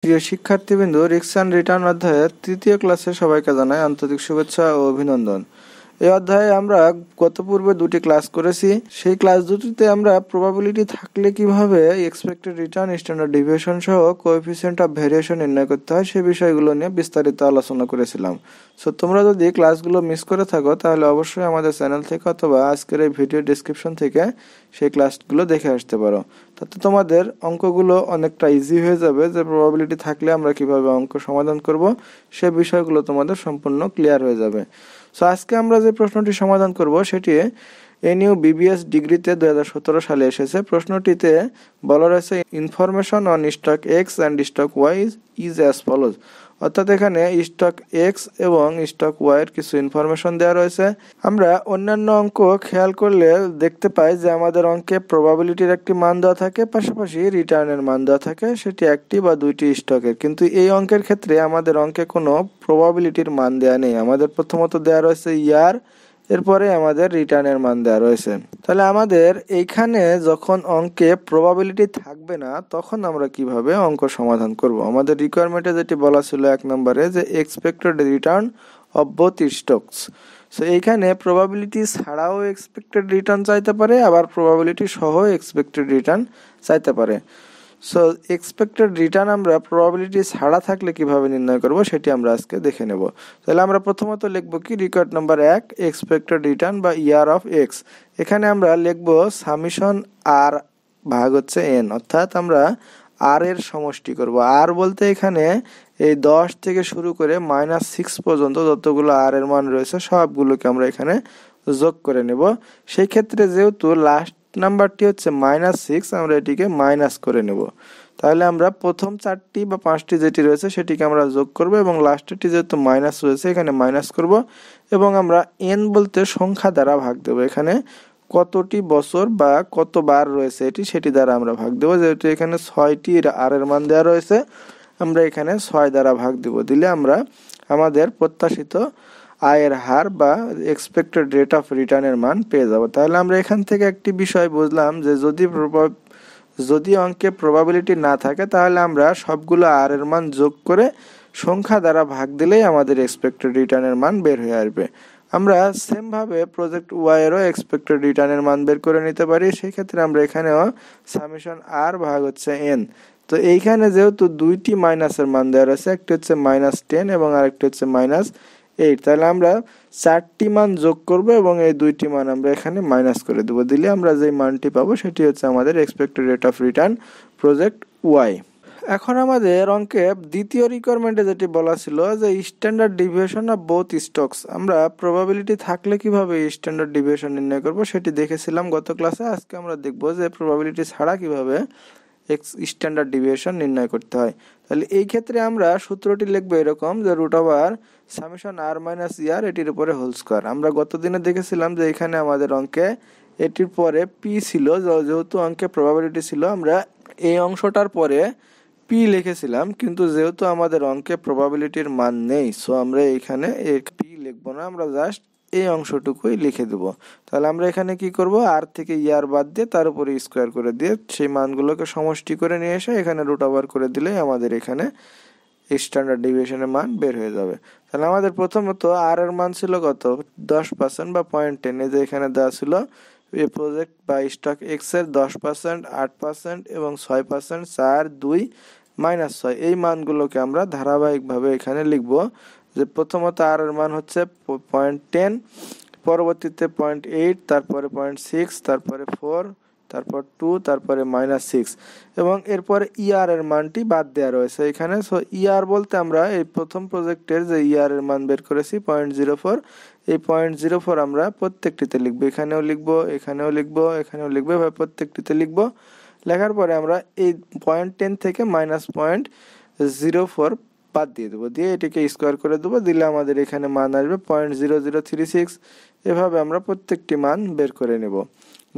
প্রিয় শিক্ষার্থীবৃন্দ, risk and return অধ্যায়ের তৃতীয় ক্লাসে সবাইকে জানাই আন্তরিক শুভেচ্ছা ও অভিনন্দন। এই অধ্যায়ে আমরা গত পূর্বে দুটি ক্লাস করেছি। সেই ক্লাস দুটিতে আমরা প্রবাবিলিটি থাকলে কিভাবে এক্সপেক্টেড রিটার্ন, স্ট্যান্ডার্ড ডিভিয়েশন সহ কোএফিসিয়েন্ট অফ ভেরিয়েশন নির্ণয় করতে হয় সেই বিষয়গুলো নিয়ে বিস্তারিত আলোচনা করেছিলাম। সো তোমরা যদি ক্লাসগুলো মিস করে থাকো তাহলে অবশ্যই আমাদের চ্যানেল থেকে অথবা আজকের এই ভিডিও ডেসক্রিপশন থেকে সেই ক্লাসগুলো দেখে আসতে পারো। তাতে তোমাদের অঙ্কগুলো অনেকটা ইজি হয়ে যাবে, যে প্রবাবিলিটি থাকলে আমরা কিভাবে অঙ্ক সমাধান করব সে বিষয়গুলো তোমাদের সম্পূর্ণ ক্লিয়ার হয়ে যাবে। সো আজকে আমরা যে প্রশ্নটি সমাধান করব সেটি এনইউ বিবিএস ডিগ্রিতে 2017 সালে এসেছে। প্রশ্নটিতে বলা রয়েছে information on stock X and stock Y is as follows. অর্থাৎ এখানে স্টক এক্স এবং স্টক ওয়াই এর কিছু ইনফরমেশন দেওয়া রয়েছে। আমরা অন্যান্য অঙ্ক খেয়াল করলে দেখতে পাই যে আমাদের অঙ্কে প্রবাবিলিটির একটি মান দেওয়া থাকে, পাশাপাশি রিটার্নের মান দেওয়া থাকে, সেটি একটি বা দুইটি স্টকের। কিন্তু এই অঙ্কের ক্ষেত্রে আমাদের অঙ্কে কোনো প্রবাবিলিটির মান দেওয়া নেই। আমাদের প্রথমত দেওয়া রয়েছে ইয়ার, এরপরে আমাদের রিটার্নের মান দেওয়া রয়েছে। তাহলে আমাদের এইখানে যখন অঙ্কে প্রবাবিলিটি থাকবে না তখন আমরা কিভাবে অঙ্ক সমাধান করব? আমাদের রিকোয়ারমেন্টে যেটি বলা ছিল 1 নম্বরে, যে expected return of both stocks. So এইখানে প্রবাবিলিটি ছাড়াও এক্সপেক্টেড রিটার্ন চাইতে পারে, আবার প্রবাবিলিটি সহ এক্সপেক্টেড রিটার্ন চাইতে পারে। সো এক্সপেক্টেড রিটার্ন আমরা প্রবাবিলিটি ছাড়া থাকলে কিভাবে নির্ণয় করব সেটি আমরা আজকে দেখে নেব। তাহলে আমরা প্রথমত লিখব কি, রিকোয়ার্ড নাম্বার 1 এক্সপেক্টেড রিটার্ন বা ইয়ার অফ এক্স। এখানে আমরা লিখব সামিশন আর ভাগ হচ্ছে এন, অর্থাৎ আমরা আর এর সমষ্টি করব। আর বলতে এখানে এই 10 থেকে শুরু করে -6 পর্যন্ত যতগুলো আর এর মান রয়েছে সবগুলোকে আমরা এখানে যোগ করে নেব। সেই ক্ষেত্রে যেহেতু লাস্ট নাম্বারটি হচ্ছে -6, আমরা এটিকে মাইনাস করে নেব। তাহলে আমরা প্রথম 4টি বা 5টি যেটি রয়েছে সেটিকে আমরা যোগ করব এবং লাস্টেরটি যেহেতু মাইনাস রয়েছে এখানে মাইনাস করব এবং আমরা এন বলতে সংখ্যা দ্বারা ভাগ দেব। এখানে কতটি বছর বা কতবার রয়েছে সেটি দ্বারা আমরা ভাগ দেব। যেহেতু এখানে 6টি আর এর মান দেওয়া রয়েছে, আমরা এখানে 6 দ্বারা ভাগ দেব। দিলে আমরা আমাদের প্রত্যাশিত আয়ের হার বা এক্সপেক্টেড রেট অফ রিটার্নের মান পেয়ে যাব। তাহলে আমরা এখান থেকে একটি বিষয় বুঝলাম যে যদি অঙ্কে প্রবাবিলিটি না থাকে তাহলে আমরা সবগুলো আর এর মান যোগ করে সংখ্যা দ্বারা ভাগ দিলেই আমাদের এক্সপেক্টেড রিটার্নের মান বের হয়ে আসবে। আমরা সেমভাবে প্রজেক্ট ওয়াই এরও এক্সপেক্টেড রিটার্নের মান বের করে নিতে পারি। সেই ক্ষেত্রে আমরা এখানেও সামেশন আর ভাগ হচ্ছে এন। তো এইখানে যেহেতু দুইটি মাইনাসের মান দেওয়া রয়েছে, একটি হচ্ছে -10 এবং আরেকটি হচ্ছে -8, তাহলে আমরা 4টি মান যোগ করব এবং এই দুইটি মান আমরা এখানে মাইনাস করে দেব। দিলে আমরা যে মানটি পাবো সেটি হচ্ছে আমাদের expected rate of return project Y. এখন আমাদের অঙ্কে দ্বিতীয় রিকোয়ারমেন্টে যেটি বলা ছিল যে standard deviation of both stocks. আমরা প্রবাবিলিটি থাকলে কিভাবে স্ট্যান্ডার্ড ডিভিয়েশন নির্ণয় করব সেটি দেখেছিলাম গত ক্লাসে। আজকে আমরা দেখব যে প্রবাবিলিটি ছাড়া কিভাবে স্ট্যান্ডার্ড ডিভিয়েশন নির্ণয় করতে হয়। তাহলে এই ক্ষেত্রে আমরা সূত্রটি লিখবো এরকম, যে রুট ওভার সামেশন আর মাইনাস ইয়ার এটির উপরে হোল স্কয়ার। আমরা গত দিনে দেখেছিলাম যে এখানে আমাদের অঙ্কে এটির পরে পি ছিল, যেহেতু অঙ্কে প্রবাবিলিটি ছিল আমরা এই অংশটার পরে পি লিখেছিলাম, কিন্তু যেহেতু আমাদের অঙ্কে প্রবাবিলিটির মান নেই সো আমরা এখানে পি লিখবো না, আমরা জাস্ট এই অংশটুকুই লিখে দেব। তাহলে আমরা এখানে কি করব, আর থেকে ইয়ার বাদ দিয়ে তার উপরে স্কোয়ার করে দিয়ে সেই মানগুলোকে সমষ্টি করে নিয়ে এসে এখানে রুট ওভার করে দিলেই আমাদের এখানে স্ট্যান্ডার্ড ডিভিয়েশনের মান বের হয়ে যাবে। তাহলে আমাদের প্রথমত আর এর মান ছিল কত, 10% বা 0.10। এই যে এখানে দেওয়া ছিল এই প্রজেক্ট বা স্টক এক্স এর 10%, 8% এবং 6%, 4, 2, -6 এই মানগুলোকে আমরা ধারাবাহিকভাবে এখানে লিখব। যে প্রথমত আর এর মান হচ্ছে 0.10, পরবর্তীতে 0.8, তারপরে 0.6, তারপরে 4, তারপর 2, তারপরে -6 এবং এরপরে ইয়ার এর মানটি বাদ দেওয়া রয়েছে এখানে। সো ইয়ার বলতে আমরা এই প্রথম প্রজেক্টের যে ইয়ার এর মান বের করেছি 0.04, এই 0.04 আমরা প্রত্যেকটিতে লিখবো, এখানেও লিখবো, এখানেও লিখবো, এখানেও লিখবো, এভাবে প্রত্যেকটিতে লিখবো। লেখার পরে আমরা এই 0.10 থেকে -0.04 বাদ দিয়ে দেবো, দিয়ে এটিকে স্কোয়ার করে দেবো। দিলে আমাদের এখানে মান আসবে 0.0036। এভাবে আমরা প্রত্যেকটি মান বের করে নেব,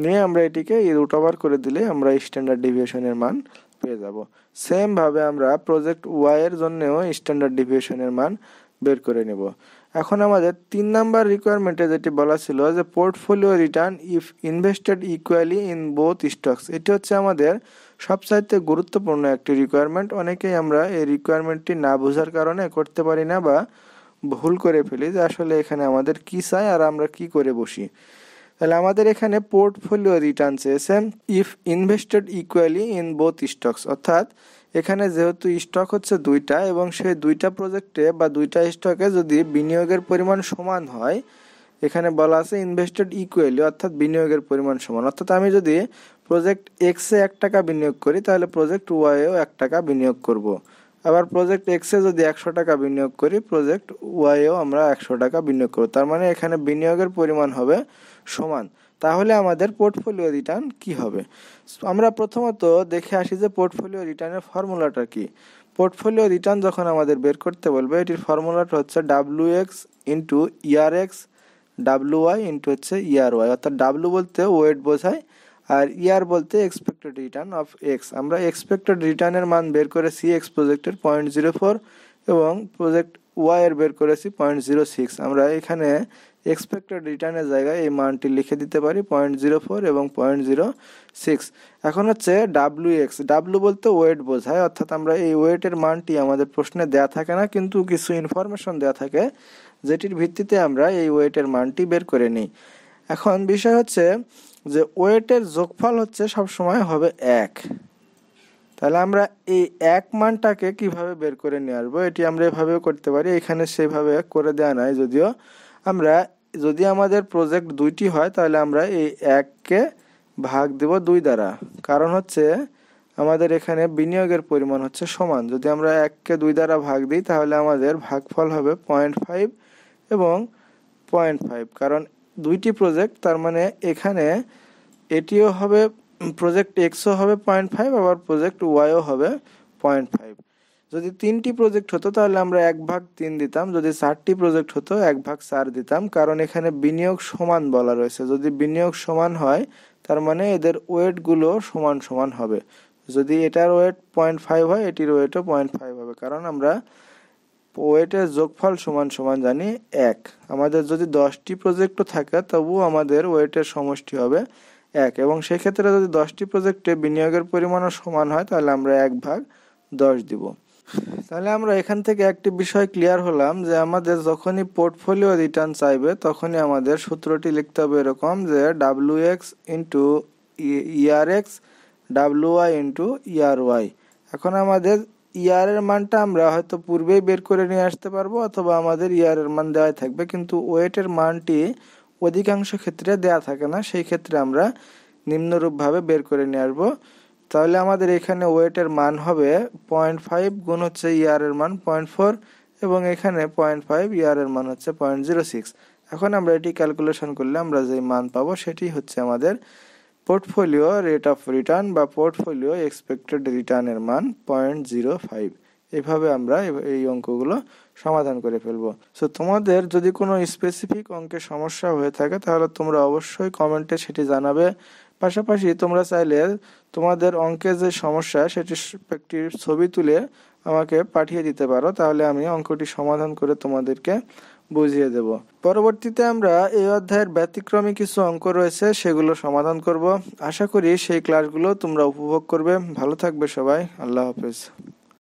নিয়ে আমরা এটিকে রুট ওভার করে দিলে আমরা স্ট্যান্ডার্ড ডিভিয়েশনের মান পেয়ে যাব। সেম ভাবে আমরা প্রজেক্ট ওয়াই এর জন্যও স্ট্যান্ডার্ড ডিভিয়েশনের মান বের করে নেব। এখন আমাদের 3 নাম্বার রিকোয়ারমেন্টে যেটি বলা ছিল যে portfolio return if invested equally in both stocks. এটি হচ্ছে আমাদের সবচাইতে গুরুত্বপূর্ণ একটি রিকোয়ারমেন্ট। অনেকেই আমরা এই রিকোয়ারমেন্টটি না বোঝার কারণে করতে পারি না বা ভুল করে ফেলি যে আসলে এখানে আমাদের কি চাই আর আমরা কি করে বসি। তাহলে আমাদের এখানে পোর্টফোলিও রিটার্ন চেয়েছে if invested equally in both stocks, অর্থাৎ এখানে যেহেতু স্টক হচ্ছে দুইটা এবং সেই দুইটা প্রজেক্টে বা দুইটা স্টকে যদি বিনিয়োগের পরিমাণ সমান হয়, এখানে বলা আছে ইনভেস্টেড ইকুয়ালি অর্থাৎ বিনিয়োগের পরিমাণ সমান। অর্থাৎ আমি যদি প্রজেক্ট এক্সে 1 টাকা বিনিয়োগ করি তাহলে প্রজেক্ট ওয়াইয়েও 1 টাকা বিনিয়োগ করব। আবার প্রজেক্ট এক্সে যদি 100 টাকা বিনিয়োগ করি প্রজেক্ট ওয়াইয়েও আমরা 100 টাকা বিনিয়োগ করব। তার মানে এখানে বিনিয়োগের পরিমাণ হবে সমান। তাহলে আমাদের পোর্টফোলিও রিটার্ন কি হবে? আমরা প্রথমত দেখে আসি যে পোর্টফোলিও রিটার্নের ফর্মুলাটা কি। পোর্টফোলিও রিটার্ন যখন আমাদের বের করতে বলবে, এটির ফর্মুলাটা হচ্ছে WX into ERX WY into হচ্ছে ERY, অর্থাৎ W বলতে ওয়েট বোঝায় আর ER বলতে এক্সপেক্টেড রিটার্ন অফ এক্স। আমরা এক্সপেক্টেড রিটার্নের মান বের করেছি এক্স প্রজেক্টের 0.04 এবং প্রজেক্ট ওয়াই এর বের করেছি 0.06। আমরা এখানে এক্সপেক্টেড রিটার্নের জায়গায় এই মানটি লিখে দিতে পারি 0.04 এবং 0.06। এখন হচ্ছে WX, W বলতে ওয়েট বোঝায়, অর্থাৎ আমরা এই ওয়েটের মানটি আমাদের প্রশ্নে দেয়া থাকে না, কিন্তু কিছু ইনফরমেশন দেয়া থাকে যেটির ভিত্তিতে আমরা এই ওয়েটের মানটি বের করে নিই। এখন বিষয় হচ্ছে যে ওয়েটের যোগফল হচ্ছে সবসময় হবে 1। তাহলে আমরা এই 1 মানটাকে কিভাবে বের করে নিয়ে আসবো, এটি আমরা এভাবেও করতে পারি। এখানে সেভাবে করে দেওয়া নাই যদিও। আমরা যদি আমাদের প্রজেক্ট দুইটি হয় তাহলে আমরা এই 1কে ভাগ দেব 2 দ্বারা, কারণ হচ্ছে আমাদের এখানে বিনিয়োগের পরিমাণ হচ্ছে সমান। যদি আমরা 1কে 2 দ্বারা ভাগ দিই তাহলে আমাদের ভাগফল হবে 0.5 এবং 0.5, কারণ দুইটি প্রজেক্ট, তার মানে এখানে এটিও হবে প্রজেক্ট এক্সও হবে 0.5 আবার প্রজেক্ট ওয়াইও হবে 0.5। যদি 3টি প্রজেক্ট হতো তাহলে আমরা 1/3 দিতাম, যদি 4টি প্রজেক্ট হতো 1/4 দিতাম, কারণ এখানে বিনিয়োগ সমান বলা রয়েছে। যদি বিনিয়োগ সমান হয় তার মানে এদের ওয়েটগুলো সমান সমান হবে। যদি এটার ওয়েট 0.5 হয় এটির ওয়েটও 0.5 হবে, কারণ আমরা ওয়েটের যোগফল সমান সমান জানি 1। আমাদের যদি 10টি প্রজেক্টও থাকে তবুও আমাদের ওয়েটের সমষ্টি হবে 1, এবং সেক্ষেত্রে যদি 10টি প্রজেক্টে বিনিয়োগের পরিমাণও সমান হয় তাহলে আমরা 1/10 দিব। তাহলে আমরা এখান থেকে একটি বিষয় ক্লিয়ার হলাম যে আমাদের যখনই পোর্টফোলিও রিটার্ন চাইবে তখনই আমাদের সূত্রটি লিখতে হবে এরকম যে WX into ERX WY into ERY। এখন আমাদের ER এর মানটা আমরা হয়তো পূর্বেই বের করে নিয়ে আসতে পারবো, অথবা আমাদের ER এর মান দেওয়াই থাকবে, কিন্তু ওয়েটের মানটি অধিকাংশ ক্ষেত্রে দেয়া থাকে না। সেই ক্ষেত্রে আমরা নিম্নরূপভাবে বের করে নিয়ে আসবো। তাহলে আমাদের এখানে ওয়েটের মান হবে 0.5 গুণ হচ্ছে ER এর মান 0.4 এবং এখানে 0.5, ER এর মান হচ্ছে 0.06। এখন আমরা এটি ক্যালকুলেশন করলে আমরা যে মান পাবো সেটি হচ্ছে আমাদের পোর্টফোলিও রেট অফ রিটার্ন বা পোর্টফোলিও এক্সপেক্টেড রিটার্নের মান 0.05। এইভাবে আমরা এই অঙ্কগুলো সমাধান করে ফেলবো। সো তোমাদের যদি কোনো স্পেসিফিক অঙ্কের সমস্যা হয়ে থাকে তাহলে তোমরা অবশ্যই কমেন্টে সেটি জানাবে। পাশাপাশি তোমরা চাইলে তোমাদের অঙ্কে যে সমস্যা সেটির একটি ছবি তুলে আমাকে পাঠিয়ে দিতে পারো, তাহলে আমি অঙ্কটি সমাধান করে তোমাদেরকে বুঝিয়ে দেব। পরবর্তীতে আমরা এই অধ্যায়ের ব্যতিক্রমী কিছু অঙ্ক রয়েছে সেগুলো সমাধান করব। আশা করি সেই ক্লাসগুলো তোমরা উপভোগ করবে। ভালো থাকবে সবাই। আল্লাহ হাফেজ।